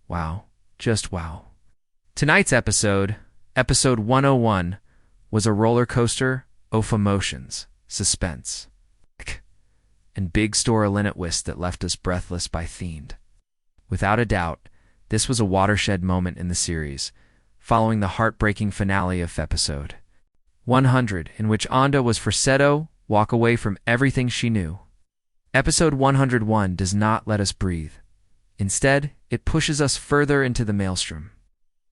Wow. Just wow. Tonight's episode, episode 101, was a roller coaster of emotions, suspense, and big store linnet whist that left us breathless by fiend. Without a doubt, this was a watershed moment in the series, following the heartbreaking finale of episode 100, in which Anda was forced to walk away from everything she knew. Episode 101 does not let us breathe. Instead, it pushes us further into the maelstrom.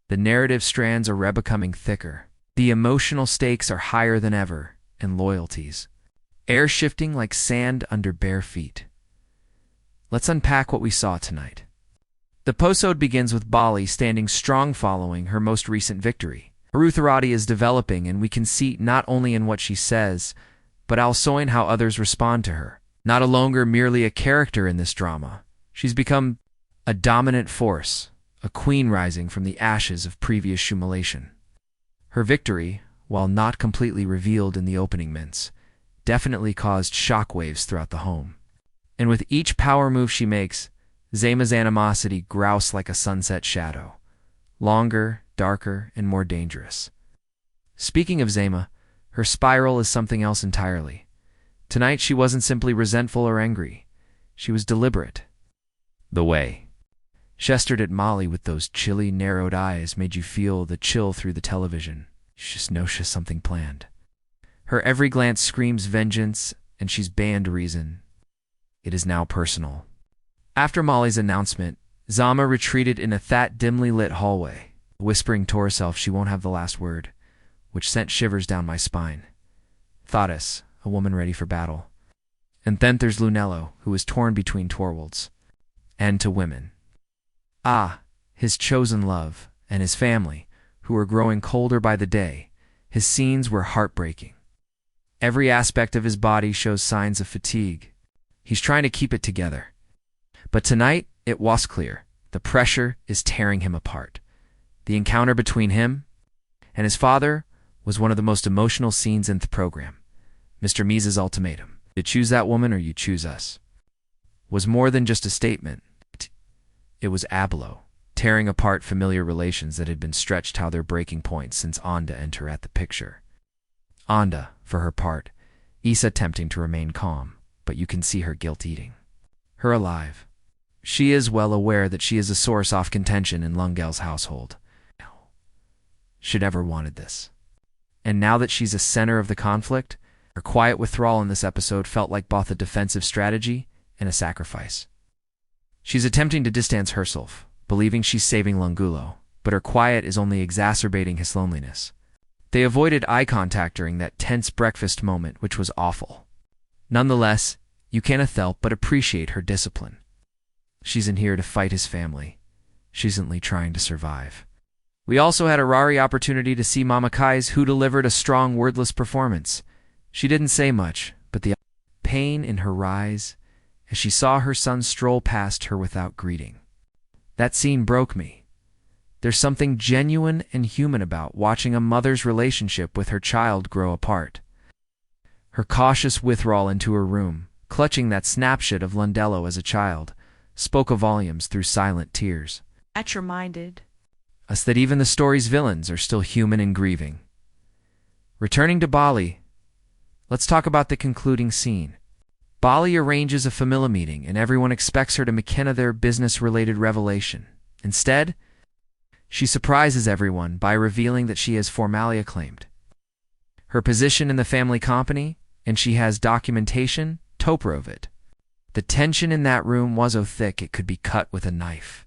The narrative strands are becoming thicker. The emotional stakes are higher than ever, and loyalties air shifting like sand under bare feet. Let's unpack what we saw tonight. The episode begins with Bali standing strong following her most recent victory. Her authority is developing, and we can see not only in what she says, but also in how others respond to her. Not longer merely a character in this drama, she's become a dominant force, a queen rising from the ashes of previous humiliation. Her victory, while not completely revealed in the opening minutes, definitely caused shockwaves throughout the home. And with each power move she makes, Zama's animosity grows like a sunset shadow, longer, darker, and more dangerous. Speaking of Zama, her spiral is something else entirely. Tonight she wasn't simply resentful or angry. She was deliberate. The way she gestured at Molly with those chilly, narrowed eyes made you feel the chill through the television. She just knows she's something planned. Her every glance screams vengeance, and she's banned reason. It is now personal. After Molly's announcement, Zama retreated in a dimly lit hallway, whispering to herself she won't have the last word, which sent shivers down my spine. Thoughtless, a woman ready for battle. And then there's Lunello, who is torn between Torvalds and to women. His chosen love, and his family, who were growing colder by the day. His scenes were heartbreaking. Every aspect of his body shows signs of fatigue. He's trying to keep it together. But tonight, it was clear. The pressure is tearing him apart. The encounter between him and his father was one of the most emotional scenes in the program. Mr. Mises' ultimatum, you choose that woman or you choose us, was more than just a statement. It was Ablo, tearing apart familiar relations that had been stretched to their breaking point since Anda entered at the picture. Anda, for her part, is attempting to remain calm, but you can see her guilt eating her alive. She is well aware that she is a source of contention in Lungel's household. She'd ever wanted this. And now that she's a center of the conflict, her quiet withdrawal in this episode felt like both a defensive strategy and a sacrifice. She's attempting to distance herself, believing she's saving Lungulo, but her quiet is only exacerbating his loneliness. They avoided eye contact during that tense breakfast moment, which was awful. Nonetheless, you can't help but appreciate her discipline. She isn't here to fight his family. She's only trying to survive. We also had a rare opportunity to see Mama Kai's, who delivered a strong, wordless performance. She didn't say much, but the pain in her eyes as she saw her son stroll past her without greeting. That scene broke me. There's something genuine and human about watching a mother's relationship with her child grow apart. Her cautious withdrawal into her room, clutching that snapshot of Lundello as a child, spoke of volumes through silent tears. That reminded us that even the story's villains are still human and grieving. Returning to Bali, let's talk about the concluding scene. Bali arranges a family meeting, and everyone expects her to McKenna their business-related revelation. Instead, she surprises everyone by revealing that she is formally acclaimed her position in the family company, and she has documentation to prove it. The tension in that room was so thick it could be cut with a knife.